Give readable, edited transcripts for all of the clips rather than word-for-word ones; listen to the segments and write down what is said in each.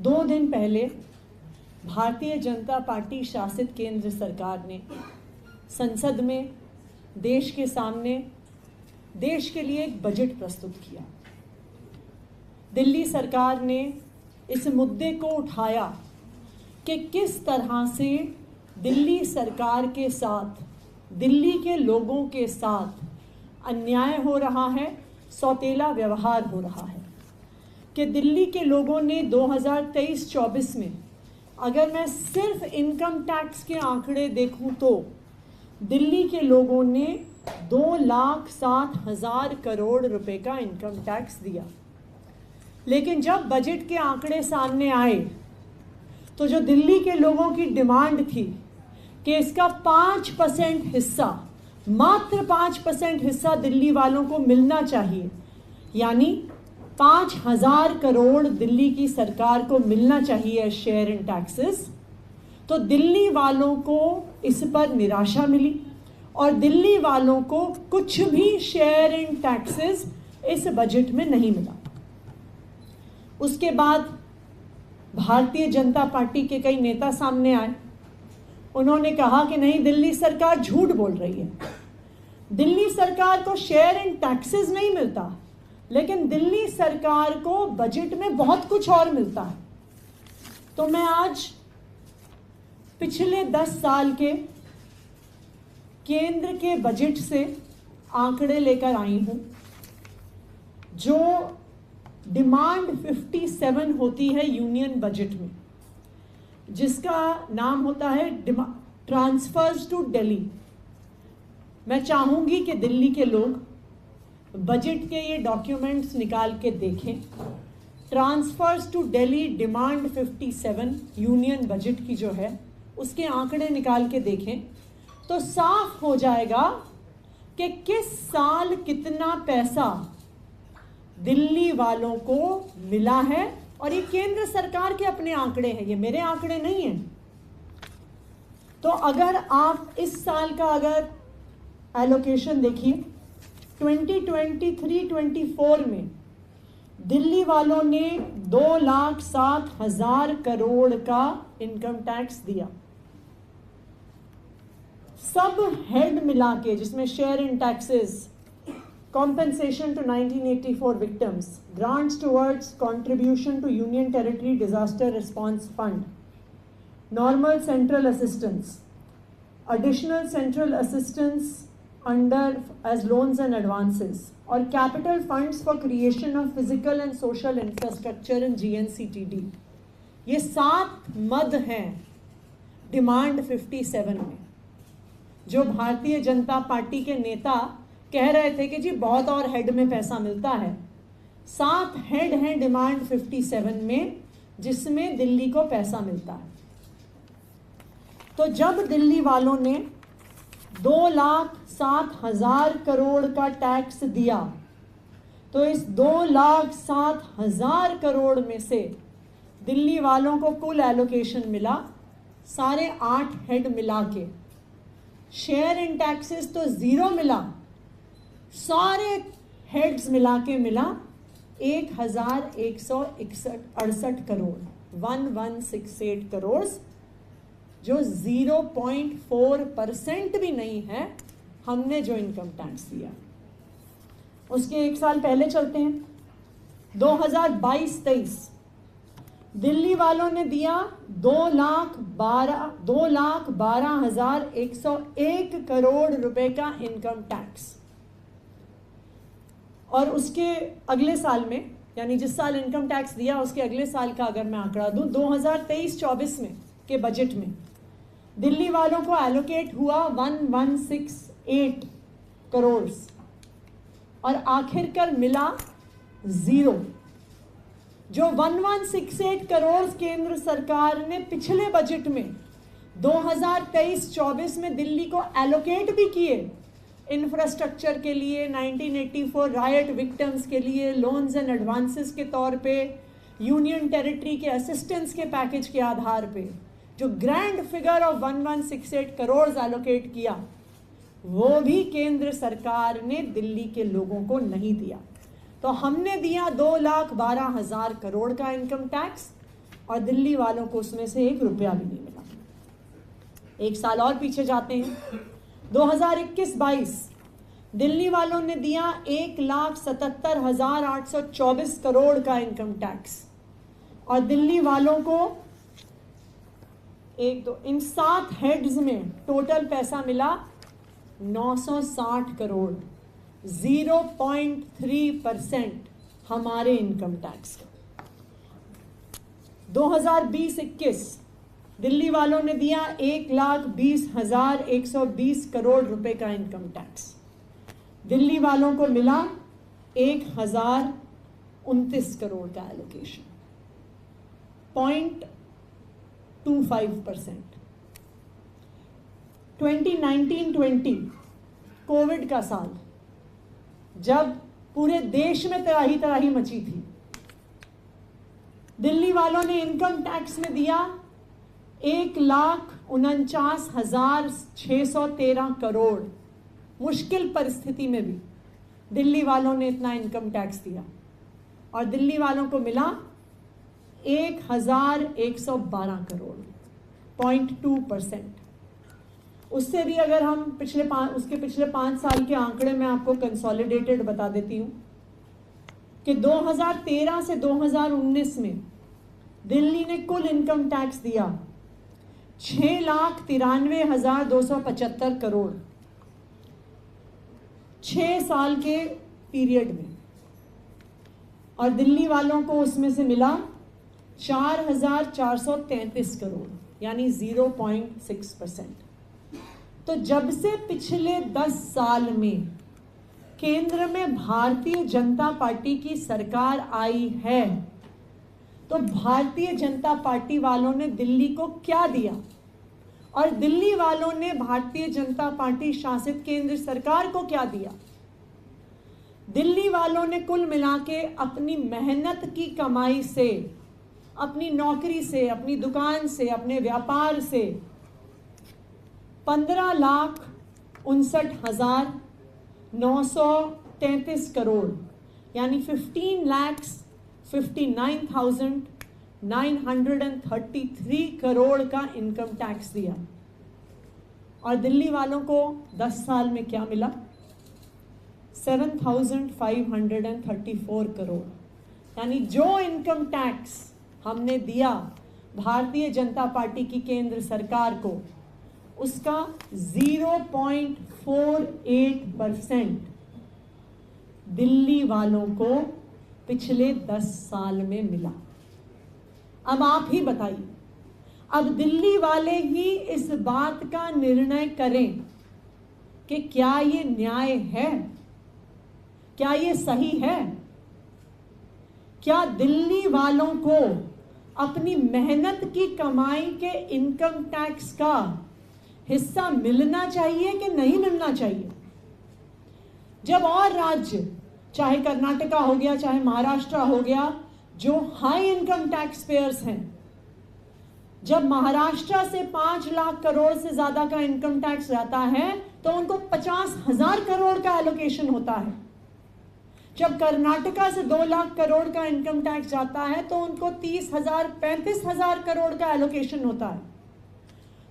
2 दिन पहले भारतीय जनता पार्टी शासित केंद्र सरकार ने संसद में देश के सामने देश के लिए एक बजट प्रस्तुत किया। दिल्ली सरकार ने इस मुद्दे को उठाया कि किस तरह से दिल्ली सरकार के साथ, दिल्ली के लोगों के साथ अन्याय हो रहा है, सौतेला व्यवहार हो रहा है। कि दिल्ली के लोगों ने 2023-24 में, अगर मैं सिर्फ इनकम टैक्स के आंकड़े देखूं तो दिल्ली के लोगों ने 2,60,000 करोड़ रुपए का इनकम टैक्स दिया। लेकिन जब बजट के आंकड़े सामने आए तो जो दिल्ली के लोगों की डिमांड थी कि इसका 5% हिस्सा, मात्र 5% हिस्सा दिल्ली वालों को मिलना चाहिए, यानी 5,000 करोड़ दिल्ली की सरकार को मिलना चाहिए शेयर इन टैक्सेस, तो दिल्ली वालों को इस पर निराशा मिली और दिल्ली वालों को कुछ भी शेयर इन टैक्सेस इस बजट में नहीं मिला। उसके बाद भारतीय जनता पार्टी के कई नेता सामने आए। उन्होंने कहा कि नहीं, दिल्ली सरकार झूठ बोल रही है, दिल्ली सरकार को शेयर इन टैक्सेस नहीं मिलता, लेकिन दिल्ली सरकार को बजट में बहुत कुछ और मिलता है। तो मैं आज पिछले 10 साल के केंद्र के बजट से आंकड़े लेकर आई हूं। जो डिमांड 57 होती है यूनियन बजट में, जिसका नाम होता है ट्रांसफर्स टू दिल्ली। मैं चाहूंगी कि दिल्ली के लोग बजट के ये डॉक्यूमेंट्स निकाल के देखें। Transfers to Delhi demand 57 union budget की जो है, उसके आंकड़े निकाल के देखें तो साफ हो जाएगा कि किस साल कितना पैसा दिल्ली वालों को मिला है। और ये केंद्र सरकार के अपने आंकड़े हैं, ये मेरे आंकड़े नहीं हैं। तो अगर आप इस साल का अगर एलोकेशन देखिए, 2023-24 में दिल्ली वालों ने 2,60,000 करोड़ का इनकम टैक्स दिया। सब हेड मिला के, जिसमें share in taxes, compensation to 1984 victims, grants towards contribution to Union Territory Disaster Response Fund, normal central assistance, additional central assistance under as loans and advances, और capital funds for creation of physical and social infrastructure in GNCTD। ये 7 मद हैं demand 57 में। जो Bharatiya Janata party के नेता कह रहे थे कि जी बहुत और हेड में पैसा मिलता है, 7 हेड हैं डिमांड 57 में जिसमें दिल्ली को पैसा मिलता है। तो जब दिल्ली वालों ने 2,60,000 करोड़ का टैक्स दिया, तो इस 2,60,000 करोड़ में से दिल्ली वालों को कुल एलोकेशन मिला 8.5 हेड मिला के। शेयर इन टैक्सेस तो 0 मिला, सारे हेड्स मिला के मिला 1,168 करोड़, 1168 करोड़, जो 0.4% भी नहीं है हमने जो इनकम टैक्स दिया। उसके 1 साल पहले चलते हैं, 2022-23 दिल्ली वालों ने दिया 2,12,101 करोड़ रुपए का इनकम टैक्स। और उसके अगले साल में, यानी जिस साल इनकम टैक्स दिया उसके अगले साल का अगर मैं आंकड़ा दूं, 2023-24 में के बजट में दिल्ली वालों को एलोकेट हुआ 1,168 करोड़ और आखिरकार मिला 0। जो 1,168 करोड़ केंद्र सरकार ने पिछले बजट में 2023-24 में दिल्ली को एलोकेट भी किए इंफ्रास्ट्रक्चर के लिए, 1984 रायट विक्टिम्स के लिए लोन्स एंड एडवांसेस के तौर पे, यूनियन टेरिटरी के असिस्टेंस के पैकेज के आधार पे, जो grand figure of 1,168 crore allocate किया, वो भी केंद्र सरकार ने दिल्ली के लोगों को नहीं दिया। तो हमने दिया 2,12,000 करोड़ का इनकम टैक्स, और दिल्ली वालों को उसमें से 1 रुपया भी नहीं मिला। एक साल और पीछे जाते हैं, 2021-22 दिल्ली वालों ने दिया 1,77,824 करोड़ का इनकम टैक्स, और दिल्ली वालों को इन 7 हेड्स में टोटल पैसा मिला 960 करोड़, 0.3% हमारे इनकम टैक्स का। 2020-21 दिल्ली वालों ने दिया 1,20,120 करोड़ रुपए का इनकम टैक्स, दिल्ली वालों को मिला 1,029 करोड़ का एलोकेशन, 0.25%। 2019-20 कोविड का साल, जब पूरे देश में तराही तराही मची थी, दिल्ली वालों ने इनकम टैक्स में दिया 1,49,613 करोड़। मुश्किल परिस्थिति में भी दिल्ली वालों ने इतना इनकम टैक्स दिया, और दिल्ली वालों को मिला 1,112 करोड़, 0.2%। उससे भी अगर हम उसके पिछले 5 साल के आंकड़े में आपको कंसोलिडेटेड बता देती हूँ कि 2013 से 2019 में दिल्ली ने कुल इनकम टैक्स दिया 6,93,275 करोड़ 6 साल के पीरियड में, और दिल्ली वालों को उसमें से मिला 4,433 करोड़, यानी 0.6%। तो जब से पिछले 10 साल में केंद्र में भारतीय जनता पार्टी की सरकार आई है, तो भारतीय जनता पार्टी वालों ने दिल्ली को क्या दिया, और दिल्ली वालों ने भारतीय जनता पार्टी शासित केंद्र सरकार को क्या दिया। दिल्ली वालों ने कुल मिला के अपनी मेहनत की कमाई से, अपनी नौकरी से, अपनी दुकान से, अपने व्यापार से 15,59,933 करोड़, यानी 15,59,933 करोड़ का इनकम टैक्स दिया। और दिल्ली वालों को 10 साल में क्या मिला? 7,534 करोड़, यानी जो इनकम टैक्स हमने दिया भारतीय जनता पार्टी की केंद्र सरकार को, उसका 0.48% दिल्ली वालों को पिछले 10 साल में मिला। अब आप ही बताइए, अब दिल्ली वाले ही इस बात का निर्णय करें कि क्या ये न्याय है, क्या ये सही है? क्या दिल्ली वालों को अपनी मेहनत की कमाई के इनकम टैक्स का हिस्सा मिलना चाहिए कि नहीं मिलना चाहिए? जब और राज्य, चाहे कर्नाटका हो गया, चाहे महाराष्ट्र हो गया, जो हाई इनकम टैक्स पेयर्स हैं, जब महाराष्ट्र से 5 लाख करोड़ से ज्यादा का इनकम टैक्स रहता है तो उनको 50,000 करोड़ का एलोकेशन होता है। जब कर्नाटका से 2 लाख करोड़ का इनकम टैक्स जाता है तो उनको 30,000 35,000 करोड़ का एलोकेशन होता है।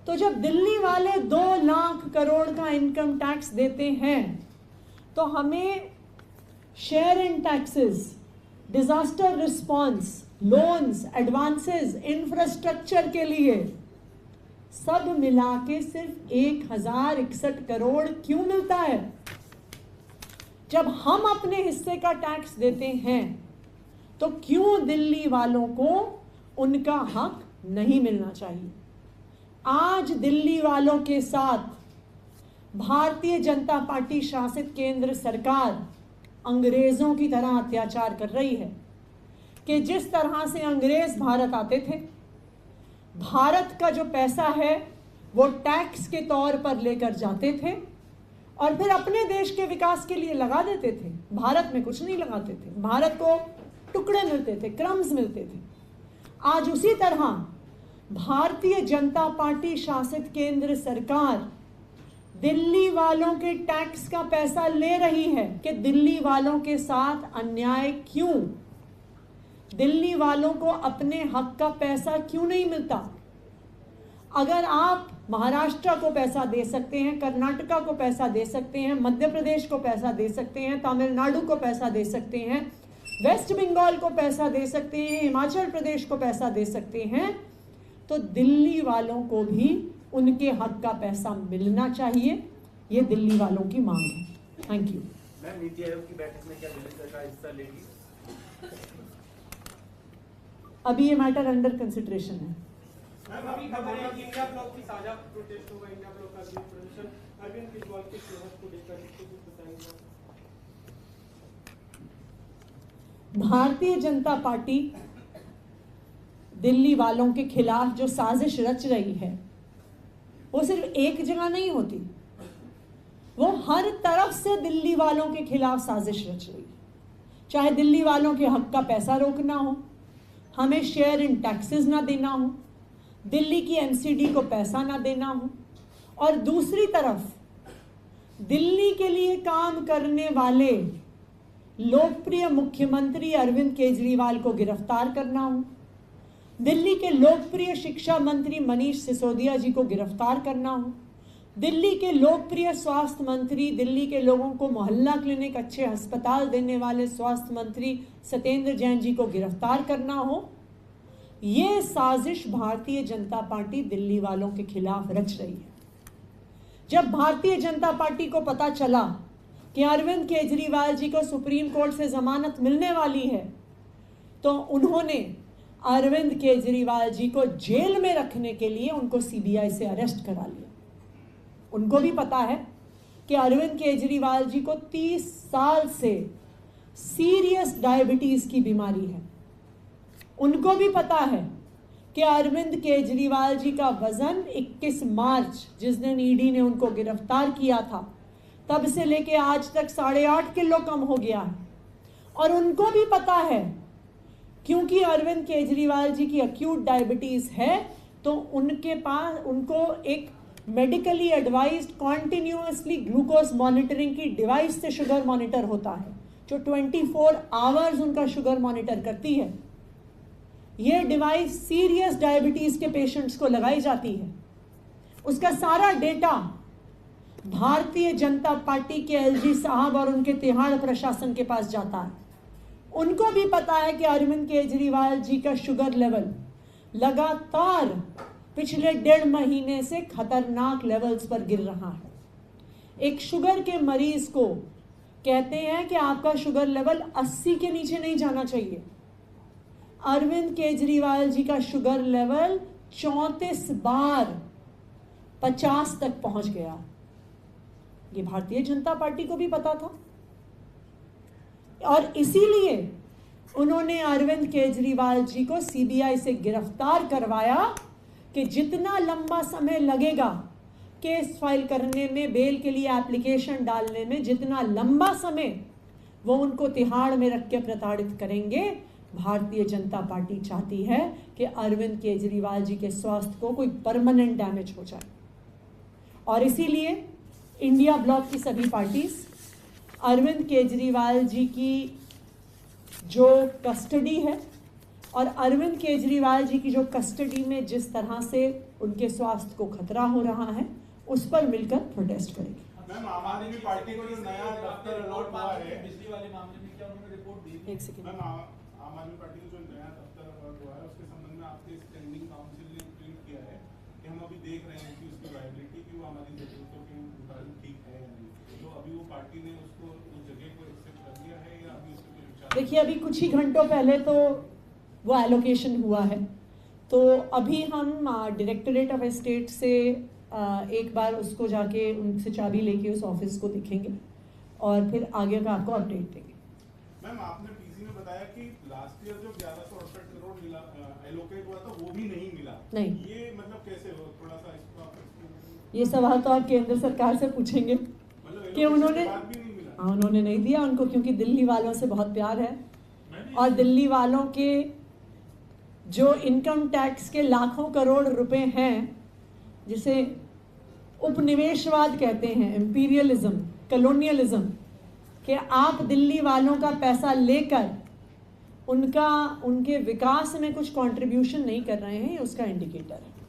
तो जब दिल्ली वाले 2 लाख करोड़ का इनकम टैक्स देते हैं तो हमें share in taxes, disaster response, loans, advances, infrastructure के लिए सब मिला के सिर्फ 1,061 करोड़ क्यों मिलता है? जब हम अपने हिस्से का टैक्स देते हैं तो क्यों दिल्ली वालों को उनका हक नहीं मिलना चाहिए? आज दिल्ली वालों के साथ भारतीय जनता पार्टी शासित केंद्र सरकार अंग्रेजों की तरह अत्याचार कर रही है कि जिस तरह से अंग्रेज भारत आते थे, भारत का जो पैसा है वो टैक्स के तौर पर लेकर जाते थे और फिर अपने देश के विकास के लिए लगा देते थे। भारत में कुछ नहीं लगाते थे, भारत को टुकड़े मिलते थे, क्रम्स मिलते थे। आज उसी तरह भारतीय जनता पार्टी शासित केंद्र सरकार दिल्ली वालों के टैक्स का पैसा ले रही है कि दिल्ली वालों के साथ अन्याय क्यों? दिल्ली वालों को अपने हक का पैसा क्यों नहीं मिलता? अगर आप महाराष्ट्र को पैसा दे सकते हैं, कर्नाटका को पैसा दे सकते हैं, मध्य प्रदेश को पैसा दे सकते हैं, तमिलनाडु को पैसा दे सकते हैं, वेस्ट बंगाल को पैसा दे सकते हैं, हिमाचल प्रदेश को पैसा दे सकते हैं, तो दिल्ली वालों को भी उनके हक का पैसा मिलना चाहिए। ये दिल्ली वालों की मांग है। Thank you. Ma'am, NITI Aayog की बैठक में क्या दिल्ली सरकार हिस्सा लेगी? अभी ये मैटर अंडर कंसिडरेशन है। मैम, अभी खबर है कि इंडिया ब्लॉक की साझा प्रोटेस्ट होगा, इंडिया ब्लॉक का भी प्रदर्शन अरविंद केजरीवाल के सेहत को लेकर कुछ बताएंगे? भारतीय जनता पार्टी दिल्ली वालों के खिलाफ जो साजिश रच रही है वो सिर्फ एक जगह नहीं होती, वो हर तरफ से दिल्ली वालों के खिलाफ साजिश रच रही है। चाहे दिल्ली वालों के हक का पैसा रोकना हो, हमें शेयर इन टैक्सेस ना देना हो, दिल्ली की एमसीडी को पैसा ना देना हो, और दूसरी तरफ दिल्ली के लिए काम करने वाले लोकप्रिय मुख्यमंत्री अरविंद केजरीवाल को गिरफ्तार करना हो, दिल्ली के लोकप्रिय शिक्षा मंत्री मनीष सिसोदिया जी को गिरफ्तार करना हो, दिल्ली के लोकप्रिय स्वास्थ्य मंत्री, दिल्ली के लोगों को मोहल्ला क्लिनिक, अच्छे अस्पताल देने वाले स्वास्थ्य मंत्री सत्येंद्र जैन जी को गिरफ्तार करना हो। ये साजिश भारतीय जनता पार्टी दिल्ली वालों के खिलाफ रच रही है। जब भारतीय जनता पार्टी को पता चला कि अरविंद केजरीवाल जी को सुप्रीम कोर्ट से जमानत मिलने वाली है, तो उन्होंने अरविंद केजरीवाल जी को जेल में रखने के लिए उनको सीबीआई से अरेस्ट करा लिया। उनको भी पता है कि अरविंद केजरीवाल जी को 30 साल से सीरियस डायबिटीज की बीमारी है। उनको भी पता है कि अरविंद केजरीवाल जी का वजन 21 मार्च, जिस दिन ईडी ने उनको गिरफ्तार किया था, तब से लेके आज तक 8.5 किलो कम हो गया है। और उनको भी पता है क्योंकि अरविंद केजरीवाल जी की एक्यूट डायबिटीज है, तो उनके पास उनको एक medically advised continuously glucose monitoring की डिवाइस से शुगर मॉनिटर होता है, जो 24 आवर्स उनका शुगर मॉनिटर करती है। ये डिवाइस सीरियस डायबिटीज के पेशेंट्स को लगाई जाती है। उसका सारा डेटा भारतीय जनता पार्टी के एलजी साहब और उनके तिहाड़ प्रशासन के पास जाता है। उनको भी पता है कि अरविंद केजरीवाल जी का शुगर लेवल लगातार पिछले 1.5 महीने से खतरनाक लेवल्स पर गिर रहा है। एक शुगर के मरीज को कहते हैं कि आपका शुगर लेवल 80 के नीचे नहीं जाना चाहिए। अरविंद केजरीवाल जी का शुगर लेवल 34 बार 50 तक पहुंच गया। ये भारतीय जनता पार्टी को भी पता था, और इसीलिए उन्होंने अरविंद केजरीवाल जी को सीबीआई से गिरफ्तार करवाया कि जितना लंबा समय लगेगा केस फाइल करने में, बेल के लिए एप्लीकेशन डालने में, जितना लंबा समय वो उनको तिहाड़ में रख के प्रताड़ित करेंगे। भारतीय जनता पार्टी चाहती है कि अरविंद केजरीवाल जी के स्वास्थ्य को कोई परमानेंट डैमेज हो जाए, और इसीलिए इंडिया ब्लॉक की सभी पार्टीज अरविंद केजरीवाल जी की जो कस्टडी है और अरविंद केजरीवाल जी की जो कस्टडी में जिस तरह से उनके स्वास्थ्य को खतरा हो रहा है, उस पर मिलकर प्रोटेस्ट करेगी। मैम, आम आदमी पार्टी को जो नया दफ्तर अलॉट हुआ है, बिजली वाले मामले में क्या उन्होंने रिपोर्ट दी? एक सेकंड। मैम, आम आदमी पार्टी को जो नया दफ्तर अलॉट हुआ है, उसके संबंध में आपके स्टैंडिंग काउंसिल ने ट्वीट किया है कि हम अभी देख रहे हैं कि उसकी वायबिलिटी की वो हमारी जरूरतों के मुताबिक ठीक है या नहीं। तो अभी वो पार्टी ने उसको उस जगह को एक्सेप्ट कर लिया है या अभी उसके कोई विचार? देखिए, अभी कुछ ही घंटों पहले तो वो एलोकेशन हुआ है, तो अभी हम डायरेक्टरेट ऑफ एस्टेट से एक बार उसको जाके उनसे चाबी लेके उस ऑफिस को दिखेंगे और फिर आगे का आपको अपडेट देंगे। मैम, आपने पीसी में बताया कि लास्ट ईयर जो 1168 करोड़ मिला एलोकेट हुआ था वो भी नहीं मिला। नहीं। ये मतलब कैसे हो? थोड़ा सा इसको आप ये सवाल तो आप केंद्र सरकार से पूछेंगे कि उन्होंने, हाँ, उन्होंने नहीं दिया उनको, क्योंकि दिल्ली वालों से बहुत प्यार है और दिल्ली वालों के जो इनकम टैक्स के लाखों करोड़ रुपए हैं, जिसे उपनिवेशवाद कहते हैं, इंपीरियलिज्म, कॉलोनियलिज्म, कि आप दिल्ली वालों का पैसा लेकर उनके विकास में कुछ कंट्रीब्यूशन नहीं कर रहे हैं, उसका इंडिकेटर है।